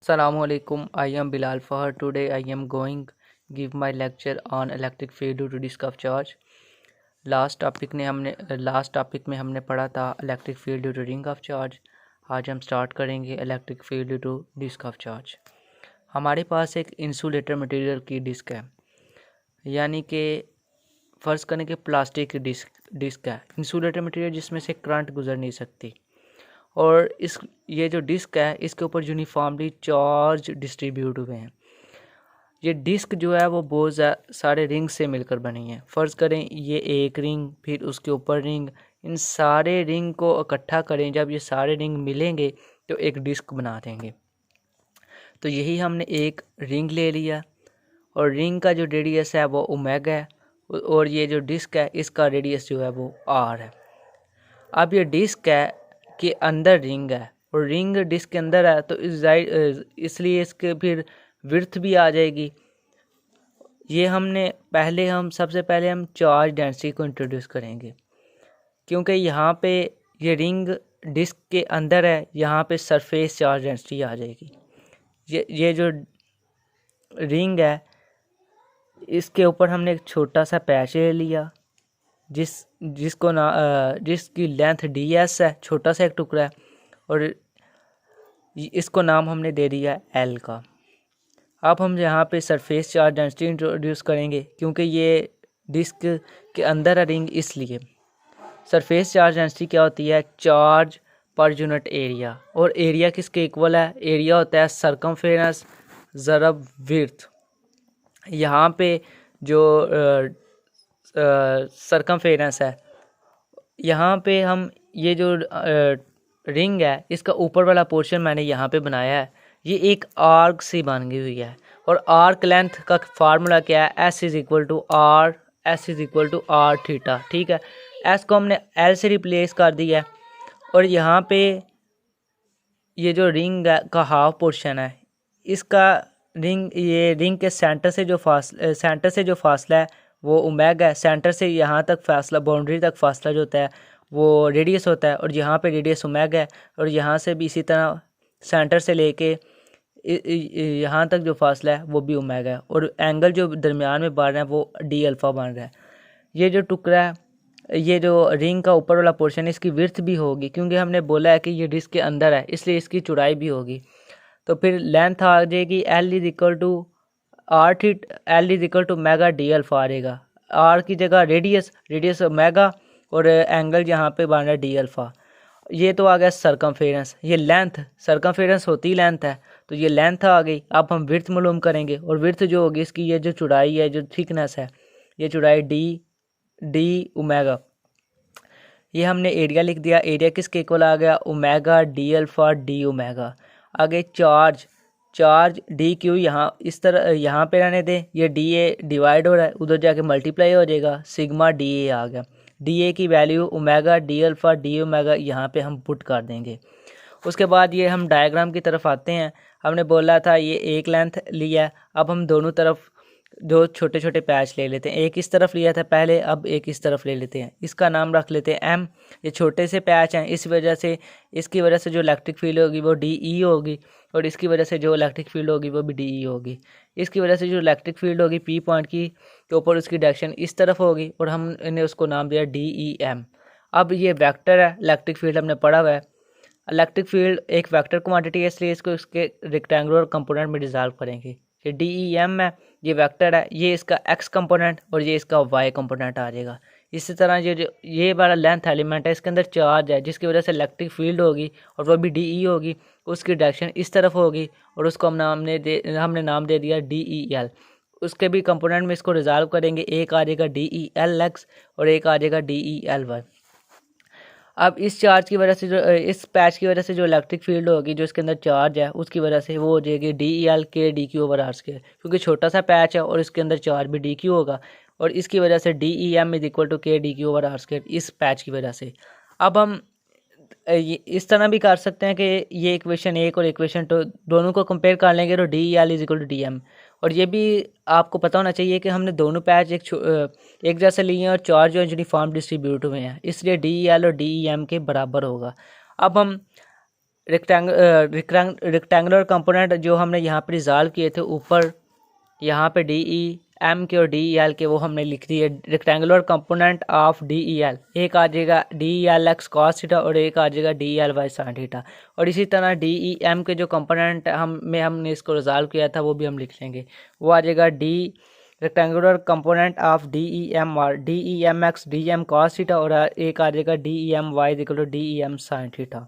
Assalamualaikum. I am Bilal Fahar. Today I am going give my lecture on electric field due to disk of charge. Last topic में हमने पढ़ा था electric field due to ring of charge. आज हम start करेंगे electric field due to disk of charge. हमारे पास एक इंसुलेटर मटेरियल की डिस्क है, यानी कि फ़र्ज़ करें कि प्लास्टिक की डिस्क है, इंसुलेटर मटेरियल जिसमें से करंट गुजर नहीं सकती। और ये जो डिस्क है इसके ऊपर यूनिफॉर्मली चार्ज डिस्ट्रीब्यूट हुए हैं। ये डिस्क जो है वो बहुत सारे रिंग से मिलकर बनी है। फ़र्ज़ करें ये एक रिंग, फिर उसके ऊपर रिंग, इन सारे रिंग को इकट्ठा करें, जब ये सारे रिंग मिलेंगे तो एक डिस्क बना देंगे। तो यही हमने एक रिंग ले लिया और रिंग का जो रेडियस है वो ओमेगा है और ये जो डिस्क है इसका रेडियस जो है वो आर है। अब ये डिस्क है के अंदर रिंग है और रिंग डिस्क के अंदर है, तो इसलिए इसके फिर विड्थ भी आ जाएगी। ये हम सबसे पहले हम चार्ज डेंसिटी को इंट्रोड्यूस करेंगे, क्योंकि यहाँ पे ये रिंग डिस्क के अंदर है, यहाँ पे सरफेस चार्ज डेंसिटी आ जाएगी। ये जो रिंग है इसके ऊपर हमने एक छोटा सा पैच ले लिया जिसकी लेंथ ds है, छोटा सा एक टुकड़ा है, और इसको नाम हमने दे दिया L का। अब हम यहाँ पे सरफेस चार्ज डेंसिटी इंट्रोड्यूस करेंगे, क्योंकि ये डिस्क के अंदर है रिंग, इसलिए सरफेस चार्ज डेंसिटी क्या होती है? Charge per unit area. और एरिया किसके इक्वल है? एरिया होता है सरकमफेरेंस ज़रब विड्थ। यहाँ पे जो सरकमफेरेंस है, यहाँ पे हम ये जो रिंग है इसका ऊपर वाला पोर्शन मैंने यहाँ पे बनाया है, ये एक आर्क से बनी हुई है। और आर्क लेंथ का फार्मूला क्या है? S is equal to are theta. ठीक है, S को हमने L से रिप्लेस कर दिया है। और यहाँ पे ये जो रिंग का हाफ पोर्शन है, इसका रिंग के सेंटर से जो फासला है वो ओमेगा है। सेंटर से यहाँ तक फासला, बाउंड्री तक फासला जो होता है वो रेडियस होता है, और यहाँ पे रेडियस ओमेगा है। और यहाँ से भी इसी तरह सेंटर से लेके यहाँ तक जो फासला है वो भी ओमेगा है, और एंगल जो दरमियान में बन रहा है वो डी अल्फ़ा बन रहा है। ये जो टुकड़ा है, ये जो रिंग का ऊपर वाला पोर्शन है, इसकी विड्थ भी होगी, क्योंकि हमने बोला है कि ये डिस्क के अंदर है, इसलिए इसकी चौड़ाई भी होगी। तो फिर लेंथ आ जाएगी L is equal to omega D alpha आ रहेगा। आर की जगह रेडियस ओमेगा और एंगल यहाँ पे बन रहा है डी अल्फ़ा। ये तो आ गया सरकमफेरेंस। ये लेंथ, सरकमफेरेंस होती ही लेंथ है, तो ये लेंथ आ गई। अब हम विड्थ मालूम करेंगे, और विड्थ जो होगी इसकी, ये जो चौड़ाई है, जो थिकनेस है, ये चौड़ाई डी ओमेगा। ये हमने एरिया लिख दिया। एरिया किसके इक्वल आ गया? Omega D alpha D omega. आगे चार्ज डी क्यू यहाँ पे रहने दें, ये डी ए डिवाइड हो रहा है, उधर जाके मल्टीप्लाई हो जाएगा, सिग्मा डी ए आ गया। डी ए की value omega D alpha D omega यहाँ पे हम पुट कर देंगे। उसके बाद ये हम डायग्राम की तरफ आते हैं। हमने बोला था ये एक लेंथ लिया है, अब हम दोनों तरफ दो छोटे छोटे पैच ले लेते हैं। एक इस तरफ लिया था पहले, अब एक इस तरफ ले लेते हैं। इसका नाम रख लेते हैं M। ये छोटे से पैच हैं, इसकी वजह से जो इलेक्ट्रिक फील्ड होगी वो DE होगी, और इसकी वजह से जो इलेक्ट्रिक फील्ड होगी वो भी DE होगी। इसकी वजह से जो इलेक्ट्रिक फील्ड होगी P पॉइंट की के ऊपर उसकी डायरेक्शन इस तरफ होगी, और हमने उसको नाम दिया DEM। अब ये वेक्टर है, इलेक्ट्रिक फील्ड हमने पढ़ा हुआ है। इलेक्ट्रिक फील्ड एक वेक्टर क्वांटिटी है, इसलिए इसको इसके रेक्टेंगुलर कंपोनेंट में डिसॉल्व करेंगे। ये DEM है, ये वेक्टर है, ये इसका x कंपोनेंट और ये इसका y कंपोनेंट आ जाएगा। इसी तरह ये वाला लेंथ एलिमेंट है, इसके अंदर चार्ज है, जिसकी वजह से इलेक्ट्रिक फील्ड होगी और वो भी DE होगी, उसकी डायरेक्शन इस तरफ होगी, और उसको हमने नाम दे दिया DEL। उसके भी कंपोनेंट में इसको रिजॉल्व करेंगे, एक आ जाएगा DELX और एक आ जाएगा DELY। अब इस चार्ज की वजह से इस पैच की वजह से जो इलेक्ट्रिक फील्ड होगी, जो इसके अंदर चार्ज है, उसकी वजह से वो हो जाएगी DEL के DQ ओवर आर स्क्वायर, क्योंकि छोटा सा पैच है और इसके अंदर चार्ज भी DQ होगा, और इसकी वजह से DEM इज इक्वल टू के DQ ओवर आर स्क्वायर, इस पैच की वजह से। अब हम इस तरह भी कर सकते हैं कि ये इक्वेशन 1 और इक्वेशन 2 दोनों को कंपेयर कर लेंगे, तो DEL is equal to DM। और ये भी आपको पता होना चाहिए कि हमने दोनों पैच एक जैसे लिए हैं और चार्ज और यूनिफॉर्म डिस्ट्रीब्यूट हुए हैं, इसलिए DEL और DEM के बराबर होगा। अब हम रेक्टेंगुलर कंपोनेंट जो हमने यहाँ पे रिजॉल्व किए थे ऊपर, यहाँ पे डी ई एम के और डी ई एल के वो हमने लिख दिए। Rectangular component of D E l, एक आ जाएगा D E L x cos theta और एक आ जाएगा D E l y sine theta. और इसी तरह डी ई एम के जो कंपोनेंट हमने इसको रिजॉल्व किया था वो भी हम लिख लेंगे। वो आ जाएगा the rectangular component of D E M और D E M X D M cos theta और एक आ जाएगा D E M Y equal to D E M sine theta.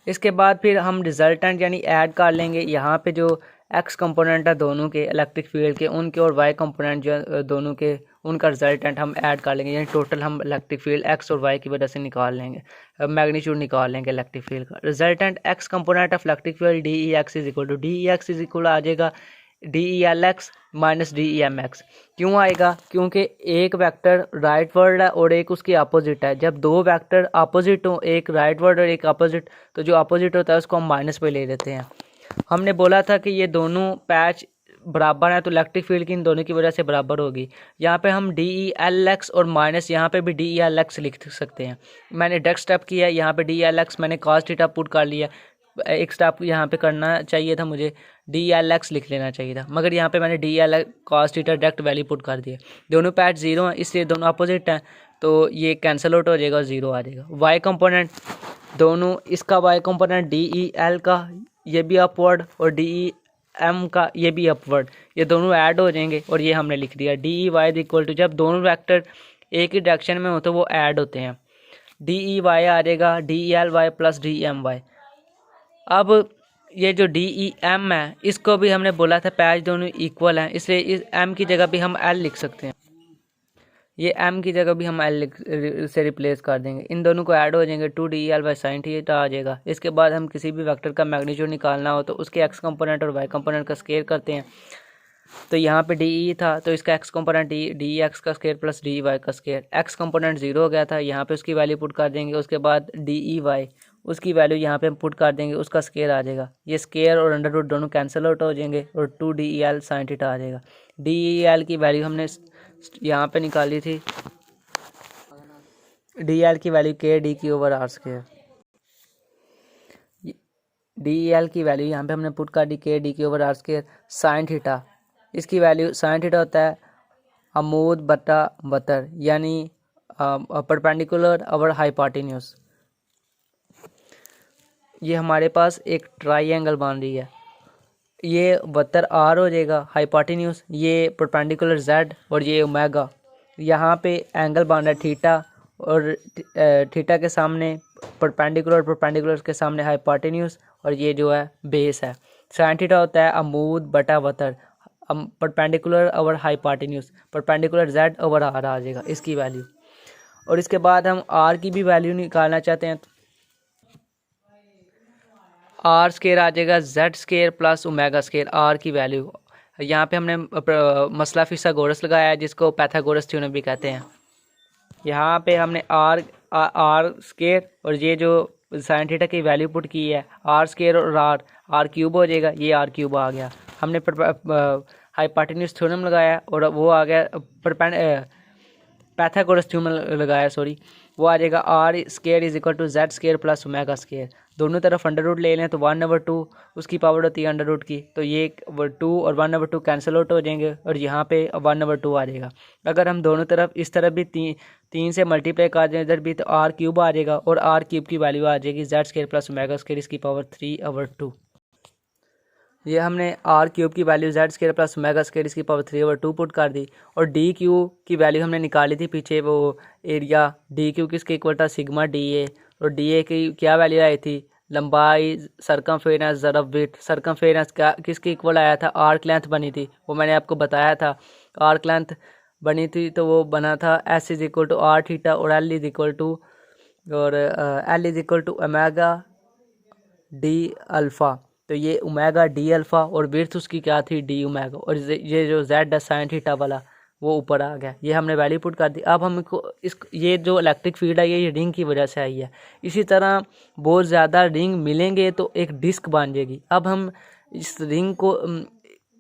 इसके बाद फिर हम रिजल्टेंट यानी ऐड कर लेंगे यहाँ पे जो एक्स कंपोनेंट है दोनों के इलेक्ट्रिक फील्ड के, उनके और वाई कंपोनेंट जो दोनों के उनका रिजल्टेंट हम ऐड कर लेंगे, यानी टोटल हम इलेक्ट्रिक फील्ड एक्स और वाई की वजह से निकाल लेंगे, मैग्नीट्यूड निकाल लेंगे इलेक्ट्रिक फील्ड का। Resultant X component of electric field D E X is equal to D E X is equal आ जाएगा D E L X minus D E M X. क्यों आएगा? क्योंकि एक वेक्टर राइट वर्ड है और एक उसकी अपोजिट है। जब दो वेक्टर अपोजिट हो, एक राइट वर्ड और एक अपोजिट, तो जो अपोजिट होता है उसको हम माइनस पे ले लेते हैं। हमने बोला था कि ये दोनों पैच बराबर है तो इलेक्ट्रिक फील्ड की इन दोनों की वजह से बराबर होगी। यहाँ पे हम डी ई एल एक्स और माइनस यहाँ पे भी डी ई एल एक्स लिख सकते हैं। मैंने डायरेक्ट स्टेप किया, यहाँ पे डी ई एल एक्स मैंने कॉस थीटा पुट कर लिया। एक स्टेप यहाँ पे करना चाहिए था, मुझे डी एल एक्स लिख लेना चाहिए था, मगर यहाँ पे मैंने D L cos theta direct value put कर दिया। दोनों पैच जीरो हैं इसलिए दोनों अपोजिट हैं तो ये कैंसिल आउट हो जाएगा और जीरो आ जाएगा। वाई कंपोनेंट दोनों, इसका वाई कंपोनेंट डी ई एल का ये भी अपवर्ड और डी ई एम का ये भी अपवर्ड, ये दोनों ऐड हो जाएंगे और ये हमने लिख दिया d e y equal to, जब दोनों वेक्टर एक ही डायरेक्शन में हो तो वो ऐड होते हैं। डी ई वाई आ जाएगा D E l y plus d m y. अब ये जो डी ई एम है इसको भी हमने बोला था पैच दोनों इक्वल हैं, इसलिए इस एम की जगह भी हम एल लिख सकते हैं। ये एम की जगह भी हम एल से रिप्लेस कर देंगे, इन दोनों को ऐड हो जाएंगे, two D L by sine theta आ जाएगा। इसके बाद हम किसी भी वेक्टर का मैग्नीट्यूड निकालना हो तो उसके एक्स कंपोनेंट और वाई कंपोनेंट का स्केयर करते हैं। तो यहाँ पे डी ई था तो इसका एक्स कंपोनेंट डी एक्स का स्केयर प्लस डी वाई का स्केयर। एक्स कंपोनेंट जीरो हो गया था, यहाँ पे उसकी वैल्यू पुट कर देंगे। उसके बाद डी ई वाई उसकी वैल्यू यहाँ पे हम पुट कर देंगे, उसका स्केयर आ जाएगा। ये स्केयर और अंडर रूट दोनों कैंसिल आउट हो जाएंगे और टू डी ई एल साइन थीटा आ जाएगा। डी ई एल की वैल्यू हमने यहाँ पे निकाली थी, डी एल की value K D Q over R square. D L की वैल्यू यहाँ पे हमने पुट कर दी K D Q over R square sine theta. इसकी वैल्यू साइन थीटा होता है अमूद बटा बतर, यानी परपेंडिकुलर ओवर हाइपोटेन्यूज। ये हमारे पास एक ट्राइंगल बन रही है, ये बतर आर हो जाएगा हाइपोटेन्यूज, ये परपेंडिकुलर जेड और ये ओमेगा। यहाँ पे एंगल बन रहा है थीटा और थीटा के सामने परपेंडिकुलर के सामने हाइपोटेन्यूज और ये जो है बेस है। साइन थीटा होता है अमूद बटा बतर, perpendicular over hypotenuse, perpendicular Z over R आ जाएगा इसकी वैल्यू। और इसके बाद हम आर की भी वैल्यू निकालना चाहते हैं, आर स्केयर आ जाएगा z square plus omega square r की वैल्यू। यहाँ पे हमने मसला फिसागोरस लगाया है जिसको पैथागोरस थ्योरम भी कहते हैं। यहाँ पे हमने आर स्केयर और ये जो साइन थीटा की वैल्यू पुट की है आर स्केयर और आर क्यूब हो जाएगा, ये आर क्यूब आ गया। हमने हाइपोटेन्यूज थ्योरम लगाया और वो आ गया पैथागोरस थ्योरम लगाया, सॉरी, वो आ जाएगा r square is equal to z square plus omega square. दोनों तरफ अंडर रूट ले लें तो 1/2 उसकी पावर होती है अंडर रूट की, तो ये 2 और 1/2 कैंसिल आउट हो जाएंगे और यहाँ पे 1/2 आ जाएगा। अगर हम दोनों तरफ इस तरफ भी तीन से मल्टीप्लाई कर दें इधर भी तो आर क्यूब आ जाएगा और आर क्यूब की वैल्यू आ जाएगी Z square plus omega square इसकी पावर 3/2। ये हमने आर क्यूब की value Z square plus omega square इसकी पावर 3/2 पुट कर दी और डी क्यू की वैल्यू हमने निकाली थी पीछे, वो एरिया डी क्यू किसके इक्वल था सिग्मा डी ए, और डी ए की क्या वैल्यू आई थी लंबाई सरकमफेरेंस ज़रब विड्थ। सरकमफेरेंस क्या किसके इक्वल आया था आर्क लेंथ बनी थी, वो मैंने आपको बताया था आर्क लेंथ बनी थी तो वो बना था S is equal to are theta और L is equal to omega D alpha. तो ये ओमेगा डी अल्फ़ा और विड्थ उसकी क्या थी डी ओमेगा, और ये जो जेड है साइन थीटा वाला वो ऊपर आ गया। ये हमने वैल्यू पुट कर दी। अब हमको ये जो इलेक्ट्रिक फील्ड है ये रिंग की वजह से आई है। इसी तरह बहुत ज़्यादा रिंग मिलेंगे तो एक डिस्क बन जाएगी। अब हम इस रिंग को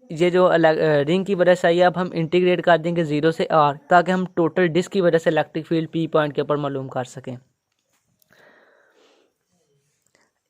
ये जो रिंग की वजह से आई है अब हम इंटीग्रेट कर देंगे 0 से r ताकि हम टोटल डिस्क की वजह से इलेक्ट्रिक फील्ड P पॉइंट के ऊपर मालूम कर सकें।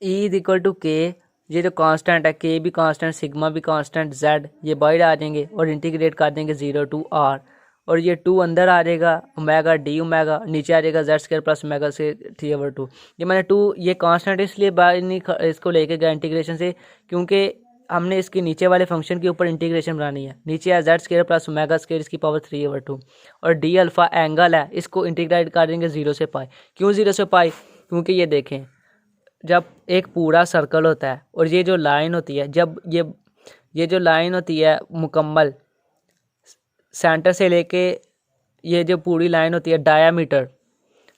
ई इज इक्वल टू के, ये जो कांस्टेंट है के भी कांस्टेंट, सिग्मा भी कांस्टेंट, जेड ये बाहर आ जाएंगे और इंटीग्रेट कर देंगे 0 टू आर, और ये 2 अंदर आ जाएगा, ओमेगा डी ओमेगा नीचे आ जाएगा जेड स्क्वायर प्लस ओमेगा से 3/2। ये मैंने 2 ये कांस्टेंट इसलिए बाहर नहीं इसको लेके गया इंटीग्रेशन से, क्योंकि हमने इसके नीचे वाले फंक्शन के ऊपर इंटीग्रेशन बनानी है। नीचे है Z square plus omega square इसकी पावर 3/2, और डी अल्फा एंगल है, इसको इंटीग्रेट कर देंगे 0 से पाई। क्यों 0 से पाई? क्योंकि ये देखें, जब एक पूरा सर्कल होता है और ये जो लाइन होती है, जब ये जो लाइन होती है मुकम्मल सेंटर से लेके, ये जो पूरी लाइन होती है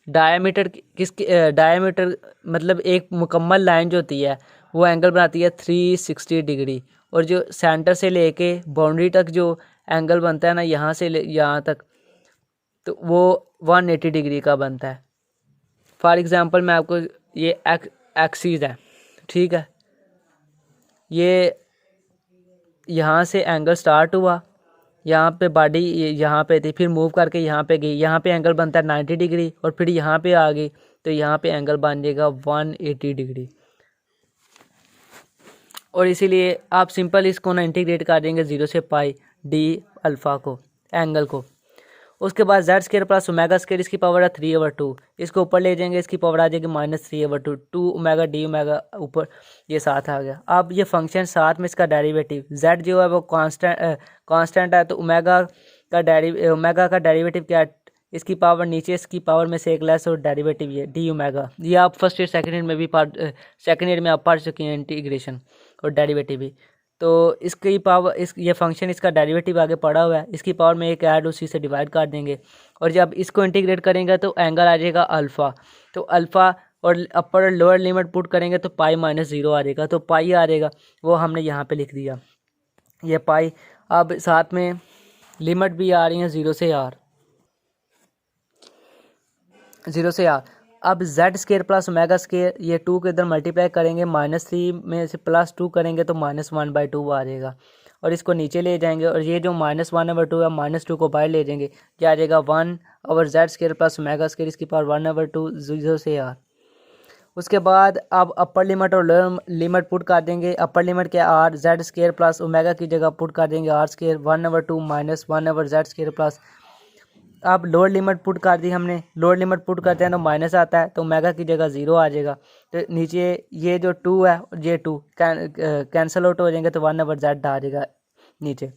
डायामीटर किसकी डायामीटर मतलब एक मुकम्मल लाइन जो होती है वो एंगल बनाती है 360 डिग्री, और जो सेंटर से लेके बाउंड्री तक जो एंगल बनता है ना, यहाँ से यहाँ तक, तो वो 180 डिग्री का बनता है। फॉर एग्जांपल मैं आपको, ये एक्सिस है, ठीक है, ये यहाँ से एंगल स्टार्ट हुआ, यहाँ पे बॉडी यहाँ पे थी, फिर मूव करके यहाँ पे गई, यहाँ पे एंगल बनता है 90 डिग्री, और फिर यहाँ पे आ गई तो यहाँ पे एंगल बन जाएगा 180 डिग्री। और इसीलिए आप सिंपल इसको ना इंटीग्रेट कर देंगे 0 से पाई डी अल्फ़ा को, एंगल को। उसके बाद Z square plus omega square इसकी पावर है 3/2, इसको ऊपर ले जाएंगे, इसकी पावर आ जाएगी -3/2, 2 ओमेगा डी ओमेगा ऊपर ये साथ आ गया। अब ये फंक्शन साथ में इसका डेरिवेटिव जेड जो है वो कांस्टेंट है, तो ओमेगा का डेरिवेटिव क्या है, इसकी पावर नीचे, इसकी पावर में से एक लेस, और डेरिवेटिव ये डी ओमेगा। ये आप फर्स्ट ईयर सेकेंड ईयर में भी सेकेंड ईयर में आप पढ़ चुके हैं इंटीग्रेशन और डेरिवेटिव भी। तो इसकी पावर ये फंक्शन इसका डेरिवेटिव आगे पड़ा हुआ है, इसकी पावर में एक ऐड उसी से डिवाइड कर देंगे, और जब इसको इंटीग्रेट करेंगे तो एंगल आ जाएगा अल्फ़ा। तो अल्फ़ा और अपर और लोअर लिमिट पुट करेंगे तो पाई -0 आ जाएगा, तो पाई आ जाएगा, वो हमने यहाँ पे लिख दिया ये पाई। अब साथ में लिमिट भी आ रही है 0 से r, अब Z square plus omega square, ये 2 के इधर मल्टीप्लाई करेंगे, -3 में से +2 करेंगे तो -1/2 आ जाएगा, और इसको नीचे ले जाएंगे, और ये जो -1/2 है -2 को बाहर ले जाएंगे, क्या आ जाएगा 1/z square plus omega square इसकी पावर 1/2 0 से r। उसके बाद अब अपर लिमिट और लोअर लिमिट पुट कर देंगे। अपर लिमिट क्या r Z square plus omega की जगह पुट कर देंगे r square 1/2 -1/z square plus. अब लोअर लिमिट पुट कर दी हमने, लोअर लिमिट पुट करते हैं तो माइनस आता है, तो ओमेगा की जगह 0 आ जाएगा, तो नीचे ये जो 2 है ये 2 कैंसिल आउट हो जाएंगे, तो 1/z आ जाएगा नीचे।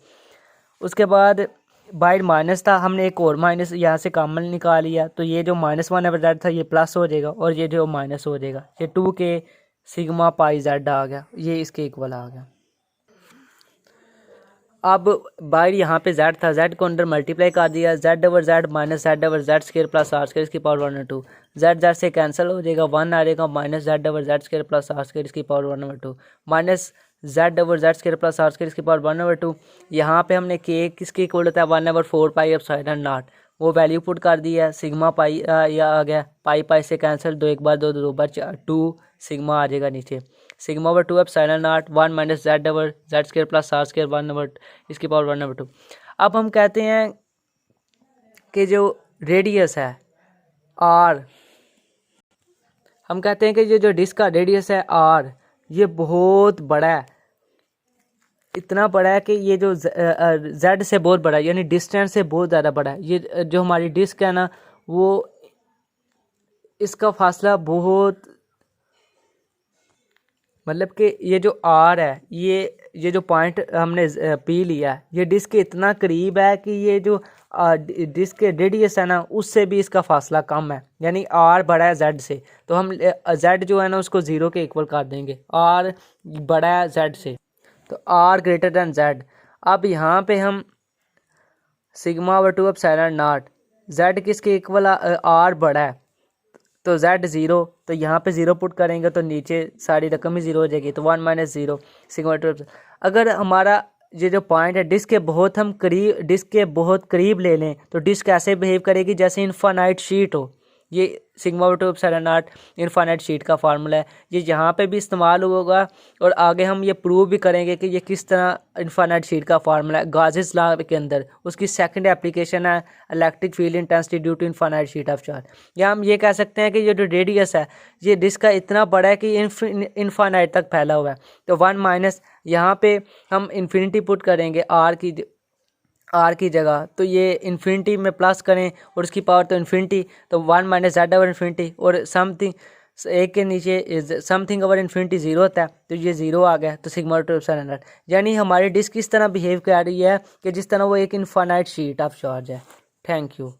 उसके बाद बाइट माइनस था, हमने एक और माइनस यहाँ से कॉमन निकाल लिया, तो ये जो -1/z था ये प्लस हो जाएगा, और ये जो माइनस हो जाएगा, ये 2 के सिग्मा पाई z आ गया, ये इसके इक्वल आ गया। अब बाहर यहाँ पे z था, z को अंदर मल्टीप्लाई कर दिया, z/z minus z/z square plus r square इसकी पावर 1/2, z से कैंसिल हो जाएगा, 1 आ जाएगा, -z/z square plus r square इसकी power 1/2 minus z/z square plus r square इसकी पावर 1/2। यहाँ पे हमने k किसके इक्वल होता है 1/4 पाई एप्सिलॉन नॉट, वो वैल्यू पुट कर दी है, सिग्मा पाई या आ गया, पाई से कैंसिल, 2 1 बार 2 2 बार 2 सिग्मा आ जाएगा नीचे, सिग्मा/2 epsilon naught 1 minus z/z square plus r square 1/, इसकी पावर 1/2। अब हम कहते हैं कि जो रेडियस है r, हम कहते हैं कि ये जो डिस्क का रेडियस है r, ये बहुत बड़ा है, इतना बड़ा है कि ये जो z से बहुत बड़ा है, यानी डिस्टेंस से बहुत ज़्यादा बड़ा है। ये जो हमारी डिस्क है ना, वो इसका फासला बहुत, मतलब कि ये जो r है, ये जो पॉइंट हमने p लिया है, ये डिस्क के इतना करीब है कि ये जो डिस्क के रेडियस है ना, उससे भी इसका फासला कम है, यानी r बड़ा है z से, तो हम z जो है ना उसको 0 के इक्वल कर देंगे, r बड़ा है z से, तो r ग्रेटर दैन z। अब यहाँ पे हम सिग्मा/2 एप्सिलॉन नॉट, z किसके इक्वल, r बड़ा है तो z 0, तो यहाँ पे 0 पुट करेंगे तो नीचे सारी रकम ही 0 हो जाएगी, तो 1 माइनस 0 सिग्मा/2। अगर हमारा ये जो पॉइंट है डिस्क के बहुत करीब ले लें, तो डिस्क ऐसे बिहेव करेगी जैसे इनफाइनाइट शीट हो, ये sigma root of epsilon naught infinite sheet का फार्मूला है, ये यहाँ पे भी इस्तेमाल होगा और आगे हम ये प्रूव भी करेंगे कि ये किस तरह इनफाइनाइट शीट का फार्मूला है गाउस लॉ के अंदर। उसकी सेकंड एप्लीकेशन है electric field intensity due to infinite sheet of charge. या हम ये कह सकते हैं कि ये जो रेडियस है ये डिस्क का इतना बड़ा है कि इनफाइनाइट तक फैला हुआ है। तो 1 माइनस यहाँ पे हम इन्फिनिटी पुट करेंगे आर की जगह, तो ये इन्फिनिटी में प्लस करें और उसकी पावर तो इन्फिनिटी, तो 1 माइनस जेड ओवर इन्फिनिटी और समथिंग एक के नीचे समथिंग ओवर इन्फिनिटी 0 होता है, तो ये 0 आ गया। तो sigma root of epsilon naught, यानी हमारी डिस्क इस तरह बिहेव कर रही है कि जिस तरह वो एक इनफाइनाइट शीट ऑफ चार्ज है। Thank you.